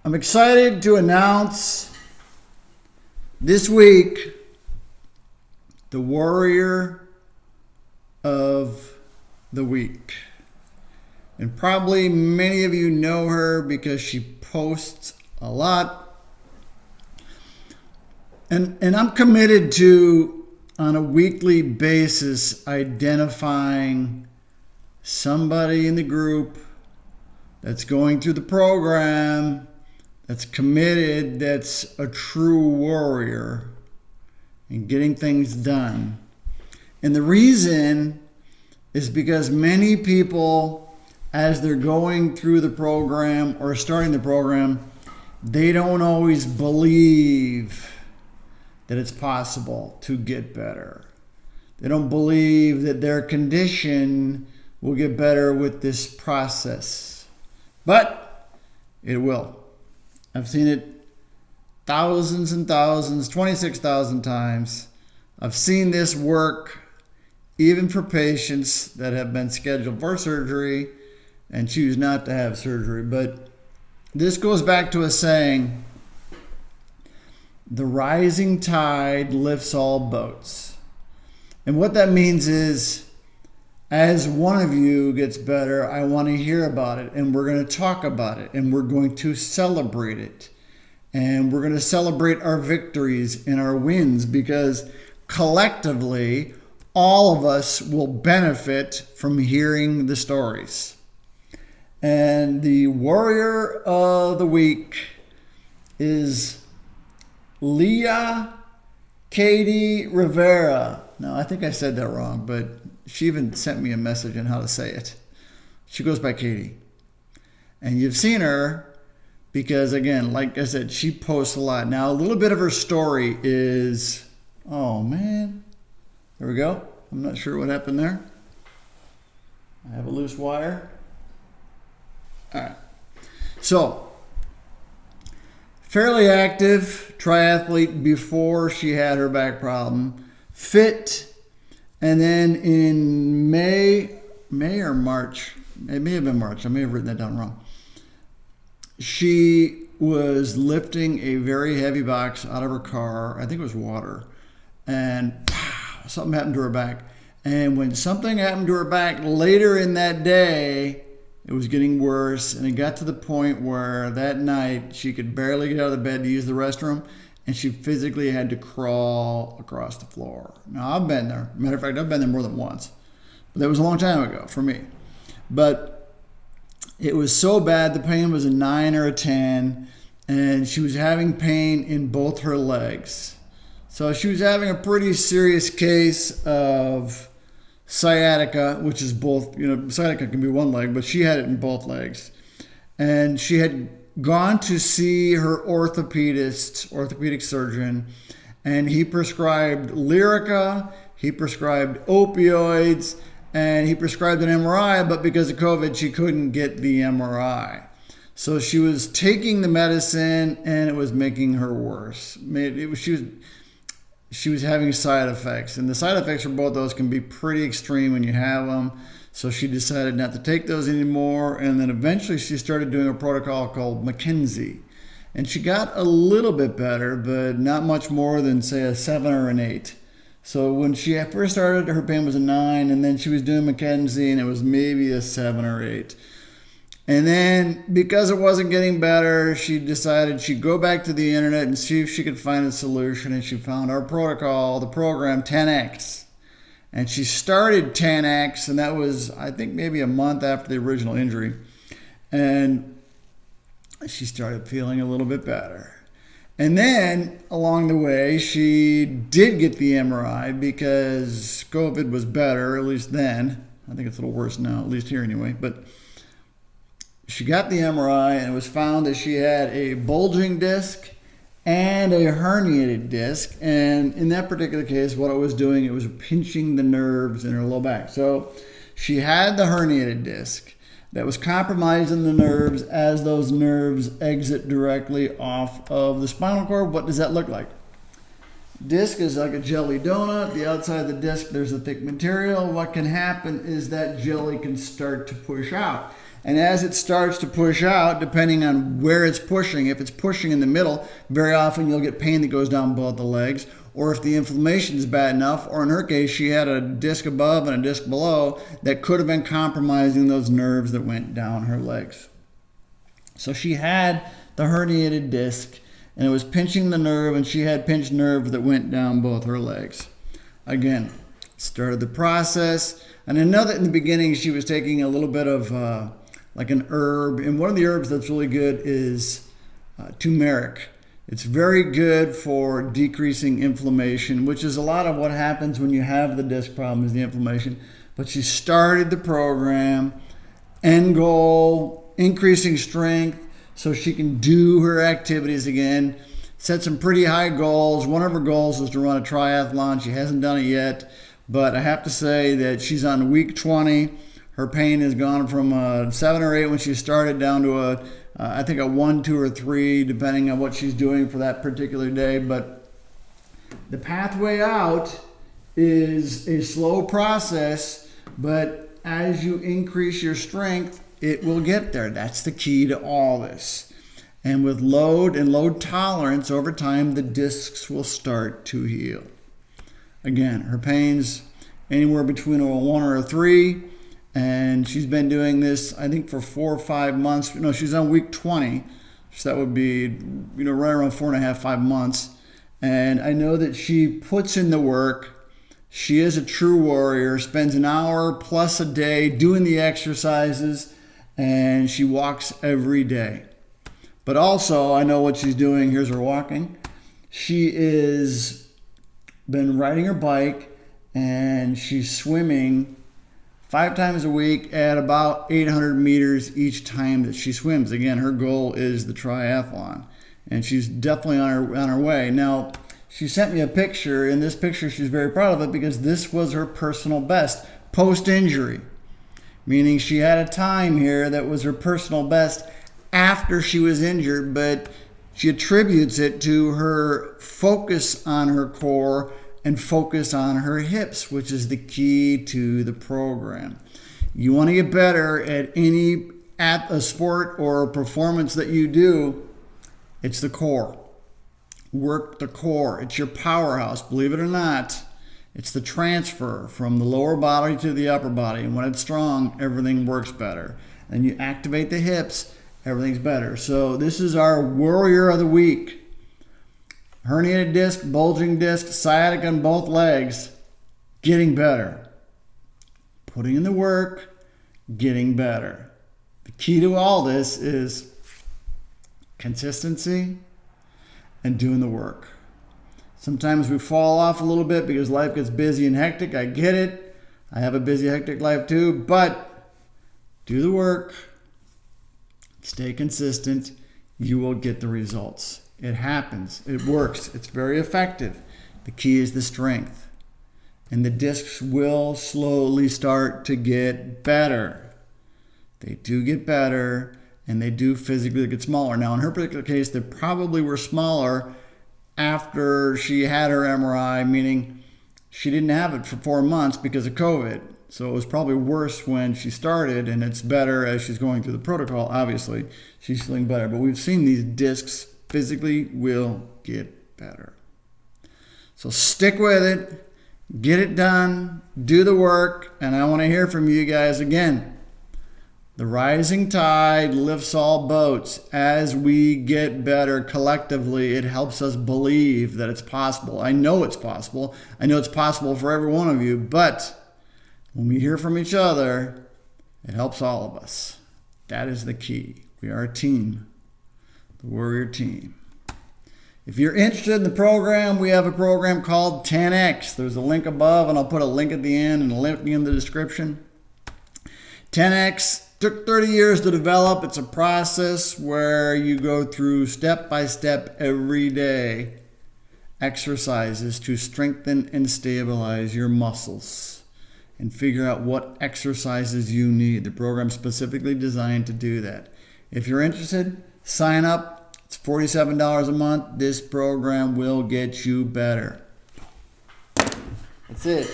I'm excited to announce this week the Warrior of the Week. And probably many of you know her because she posts a lot. And I'm committed to, on a weekly basis, identifying somebody in the group that's going through the program, that's committed, that's a true warrior and getting things done. And the reason is because many people, as they're going through the program or starting the program, they don't always believe that it's possible to get better. They don't believe that their condition will get better with this process. But it will. I've seen it thousands and thousands, 26,000 times. I've seen this work even for patients that have been scheduled for surgery and choose not to have surgery. But this goes back to a saying, the rising tide lifts all boats. And what that means is, as one of you gets better, I want to hear about it, and we're going to talk about it, and we're going to celebrate it. And we're going to celebrate our victories and our wins, because collectively, all of us will benefit from hearing the stories. And the Warrior of the Week is Leah Katie Rivera. Now, I think I said that wrong, but she even sent me a message on how to say it. She goes by Katie. And you've seen her because, again, like I said, she posts a lot. Now, a little bit of her story is, oh, man. There we go. I'm not sure what happened there. I have a loose wire. All right. So, fairly active triathlete before she had her back problem. Fit. And then in May or March, it may have been March, I may have written that down wrong. She was lifting a very heavy box out of her car, I think it was water, and something happened to her back. And when something happened to her back later in that day, it was getting worse, and it got to the point where that night she could barely get out of the bed to use the restroom, and she physically had to crawl across the floor. Now, I've been there. Matter of fact, I've been there more than once. But that was a long time ago for me. But it was so bad, the pain was a 9 or a 10, and she was having pain in both her legs. So she was having a pretty serious case of sciatica, which is both, sciatica can be one leg, but she had it in both legs. And she had gone to see her orthopedic surgeon, and he prescribed Lyrica, he prescribed opioids, and he prescribed an MRI, but because of COVID, she couldn't get the MRI. So she was taking the medicine, and it was making her worse. She was having side effects, and the side effects for both those can be pretty extreme when you have them. So she decided not to take those anymore, and then eventually she started doing a protocol called McKenzie. And she got a little bit better, but not much more than, say, a 7 or an 8. So when she first started, her pain was a 9, and then she was doing McKenzie, and it was maybe a 7 or 8. And then, because it wasn't getting better, she decided she'd go back to the internet and see if she could find a solution, and she found our protocol, the program 10X. And she started 10X, and that was, I think, maybe a month after the original injury. And she started feeling a little bit better. And then, along the way, she did get the MRI because COVID was better, at least then. I think it's a little worse now, at least here anyway. But she got the MRI, and it was found that she had a bulging disc and a herniated disc. And in that particular case, what it was doing, it was pinching the nerves in her low back. So she had the herniated disc that was compromising the nerves as those nerves exit directly off of the spinal cord. What does that look like? Disc is like a jelly donut. The outside of the disc, there's a thick material. What can happen is that jelly can start to push out. And as it starts to push out, depending on where it's pushing, if it's pushing in the middle, very often you'll get pain that goes down both the legs. Or if the inflammation is bad enough, or in her case, she had a disc above and a disc below that could have been compromising those nerves that went down her legs. So she had the herniated disc, and it was pinching the nerve, and she had pinched nerves that went down both her legs. Again, started the process. And I know that in the beginning she was taking a little bit of like an herb, and one of the herbs that's really good is turmeric. It's very good for decreasing inflammation, which is a lot of what happens when you have the disc problem is the inflammation. But she started the program, end goal, increasing strength so she can do her activities again. Set some pretty high goals. One of her goals is to run a triathlon. She hasn't done it yet, but I have to say that she's on week 20. Her pain has gone from a 7 or 8 when she started down to I think a 1, 2, or 3, depending on what she's doing for that particular day. But the pathway out is a slow process, but as you increase your strength, it will get there. That's the key to all this. And with load and load tolerance over time, the discs will start to heal. Again, her pain's anywhere between a 1 or a 3. And she's been doing this, I think, for 4 or 5 months. No, she's on week 20. So that would be, right around 4.5, 5 months. And I know that she puts in the work. She is a true warrior, spends an hour plus a day doing the exercises, and she walks every day. But also, I know what she's doing. Here's her walking. She is been riding her bike, and she's swimming 5 times a week at about 800 meters each time that she swims. Again, her goal is the triathlon, and she's definitely on her way. Now, she sent me a picture. In this picture, she's very proud of it because this was her personal best post-injury, meaning she had a time here that was her personal best after she was injured, but she attributes it to her focus on her core and focus on her hips, which is the key to the program. You want to get better at a sport or a performance that you do, it's the core. Work the core. It's your powerhouse, believe it or not. It's the transfer from the lower body to the upper body. And when it's strong, everything works better. And you activate the hips, everything's better. So this is our warrior of the week. Herniated disc, bulging disc, sciatica in both legs, getting better. Putting in the work, getting better. The key to all this is consistency and doing the work. Sometimes we fall off a little bit because life gets busy and hectic. I get it. I have a busy, hectic life too, but do the work, stay consistent, you will get the results. It happens. It works. It's very effective. The key is the strength. And the discs will slowly start to get better. They do get better, and they do physically get smaller. Now, in her particular case, they probably were smaller after she had her MRI, meaning she didn't have it for 4 months because of COVID. So it was probably worse when she started, and it's better as she's going through the protocol. Obviously, she's feeling better. But we've seen these discs physically will get better. So stick with it, get it done, do the work, and I want to hear from you guys again. The rising tide lifts all boats. As we get better collectively, it helps us believe that it's possible. I know it's possible. I know it's possible for every one of you, but when we hear from each other, it helps all of us. That is the key. We are a team. Warrior team. If you're interested in the program, we have a program called 10X. There's a link above, and I'll put a link at the end and a link in the description. 10X took 30 years to develop. It's a process where you go through step by step every day exercises to strengthen and stabilize your muscles and figure out what exercises you need. The program's specifically designed to do that. If you're interested, sign up. It's $47 a month. This program will get you better. That's it.